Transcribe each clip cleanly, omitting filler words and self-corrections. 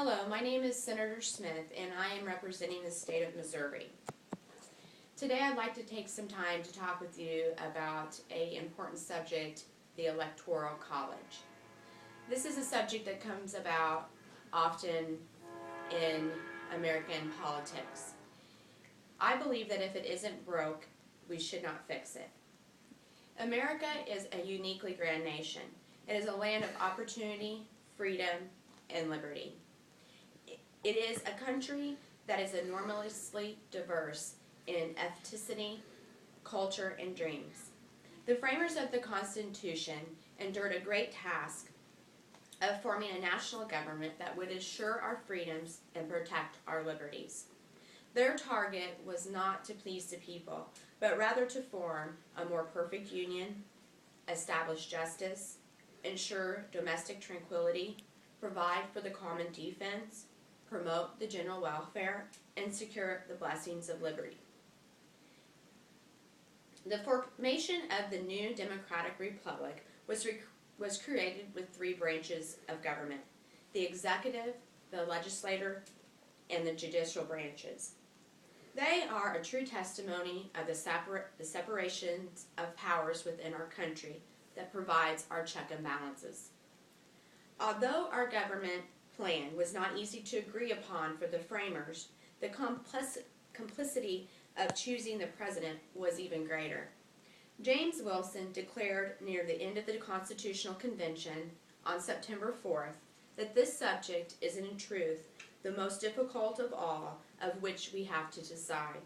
Hello, my name is Senator Smith, and I am representing the state of Missouri. Today I'd like to take some time to talk with you about an important subject, the Electoral College. This is a subject that comes about often in American politics. I believe that if it isn't broke, we should not fix it. America is a uniquely grand nation. It is a land of opportunity, freedom, and liberty. It is a country that is enormously diverse in ethnicity, culture, and dreams. The framers of the Constitution endured a great task of forming a national government that would assure our freedoms and protect our liberties. Their target was not to please the people, but rather to form a more perfect union, establish justice, ensure domestic tranquility, provide for the common defense, promote the general welfare, and secure the blessings of liberty. The formation of the new democratic republic was created with three branches of government: the executive, the legislature, and the judicial branches. They are a true testimony of the separation of powers within our country that provides our check and balances. Although our government plan was not easy to agree upon for the framers, the complicity of choosing the president was even greater. James Wilson declared near the end of the Constitutional Convention on September 4th that this subject is in truth the most difficult of all of which we have to decide.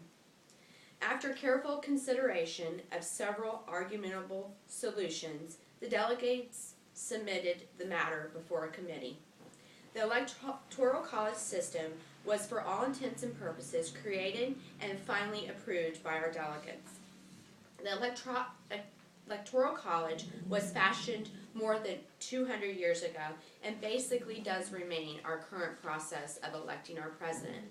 After careful consideration of several argumentable solutions, the delegates submitted the matter before a committee. The Electoral College system was for all intents and purposes created and finally approved by our delegates. The Electoral College was fashioned more than 200 years ago and basically does remain our current process of electing our president.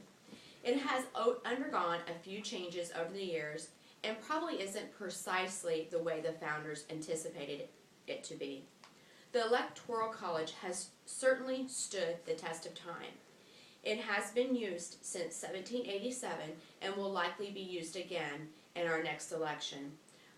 It has undergone a few changes over the years and probably isn't precisely the way the founders anticipated it to be. The Electoral College has certainly stood the test of time. It has been used since 1787 and will likely be used again in our next election.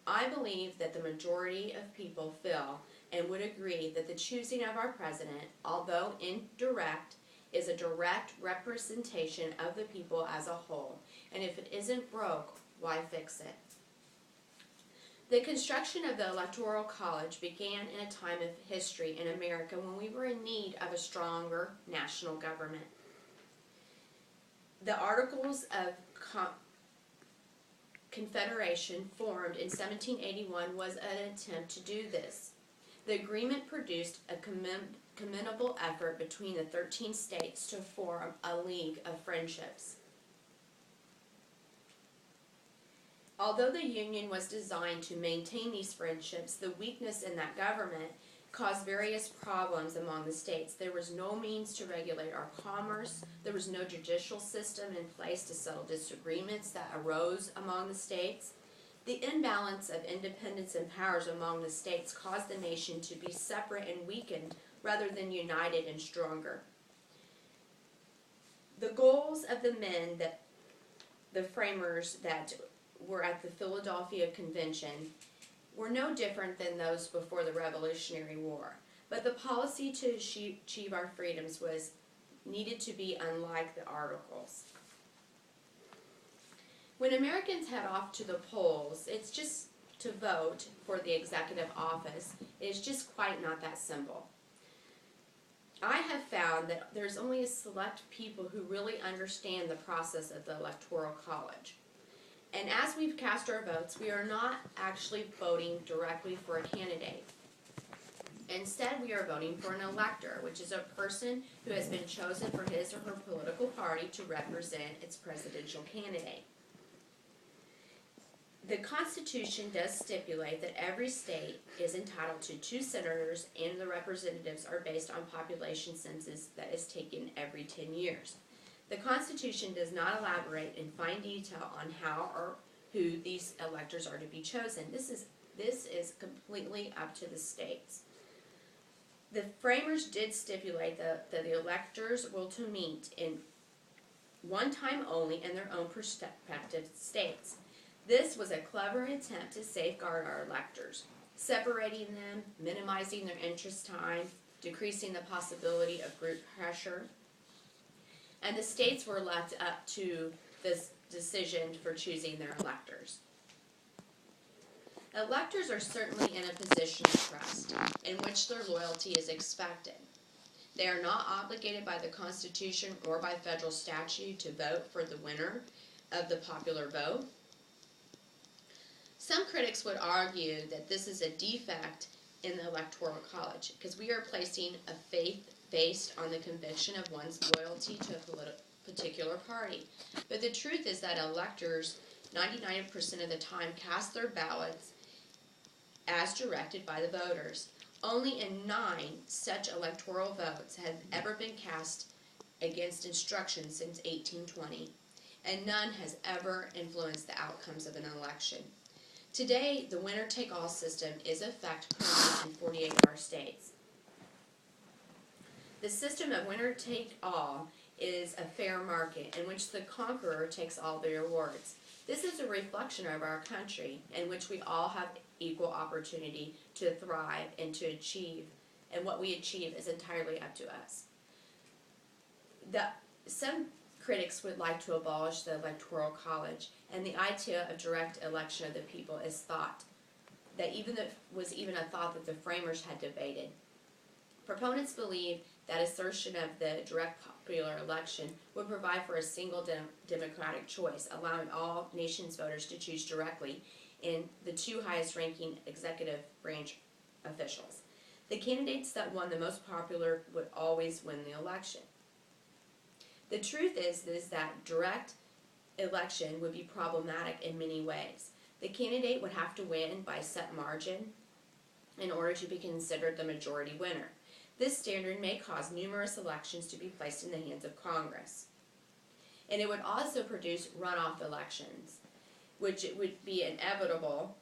I believe that the majority of people feel and would agree that the choosing of our president, although indirect, is a direct representation of the people as a whole, and if it isn't broke, why fix it? The construction of the Electoral College began in a time of history in America when we were in need of a stronger national government. The Articles of Confederation formed in 1781 was an attempt to do this. The agreement produced a commendable effort between the 13 states to form a league of friendships. Although the Union was designed to maintain these friendships, the weakness in that government caused various problems among the states. There was no means to regulate our commerce. There was no judicial system in place to settle disagreements that arose among the states. The imbalance of independence and powers among the states caused the nation to be separate and weakened rather than united and stronger. The goals of the framers that were at the Philadelphia Convention were no different than those before the Revolutionary War. But the policy to achieve our freedoms needed to be unlike the Articles. When Americans head off to the polls, it's just to vote for the executive office. It's just quite not that simple. I have found that there's only a select people who really understand the process of the Electoral College. And as we've cast our votes, we are not actually voting directly for a candidate. Instead, we are voting for an elector, which is a person who has been chosen for his or her political party to represent its presidential candidate. The Constitution does stipulate that every state is entitled to 2 senators, and the representatives are based on population census that is taken every 10 years. The Constitution does not elaborate in fine detail on how or who these electors are to be chosen. This is completely up to the states. The framers did stipulate that the electors were to meet in one time only in their own prospective states. This was a clever attempt to safeguard our electors, separating them, minimizing their interest time, decreasing the possibility of group pressure, and the states were left up to this decision for choosing their electors. Electors are certainly in a position of trust in which their loyalty is expected. They are not obligated by the Constitution or by federal statute to vote for the winner of the popular vote. Some critics would argue that this is a defect in the Electoral College because we are placing a faith based on the conviction of one's loyalty to a particular party. But the truth is that electors 99% of the time cast their ballots as directed by the voters. Only in 9 such electoral votes have ever been cast against instructions since 1820, and none has ever influenced the outcomes of an election. Today, the winner-take-all system is in effect permanent in 48 of our states. The system of winner-take-all is a fair market in which the conqueror takes all the rewards. This is a reflection of our country in which we all have equal opportunity to thrive and to achieve, and what we achieve is entirely up to us. Some critics would like to abolish the Electoral College, and the idea of direct election of the people is thought that was even a thought that the framers had debated. Proponents believe that assertion of the direct popular election would provide for a single democratic choice, allowing all nation's voters to choose directly in the 2 highest ranking executive branch officials. The candidates that won the most popular would always win the election. The truth is that direct election would be problematic in many ways. The candidate would have to win by a set margin in order to be considered the majority winner. This standard may cause numerous elections to be placed in the hands of Congress. And it would also produce runoff elections, which would be inevitable,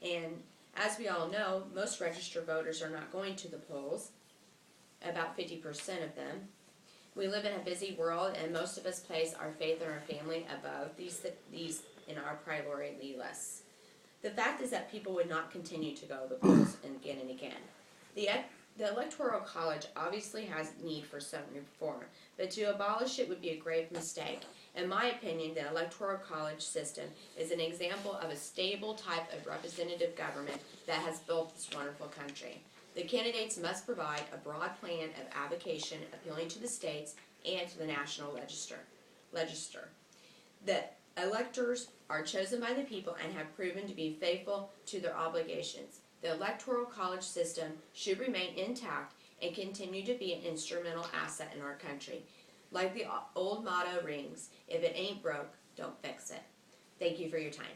and as we all know, most registered voters are not going to the polls, about 50% of them. We live in a busy world, and most of us place our faith in our family above these in our priority lists. The fact is that people would not continue to go to the polls again and again. The Electoral College obviously has need for some reform, but to abolish it would be a grave mistake. In my opinion, the Electoral College system is an example of a stable type of representative government that has built this wonderful country. The candidates must provide a broad plan of avocation appealing to the states and to the national register. The electors are chosen by the people and have proven to be faithful to their obligations. The Electoral College system should remain intact and continue to be an instrumental asset in our country. Like the old motto rings, if it ain't broke, don't fix it. Thank you for your time.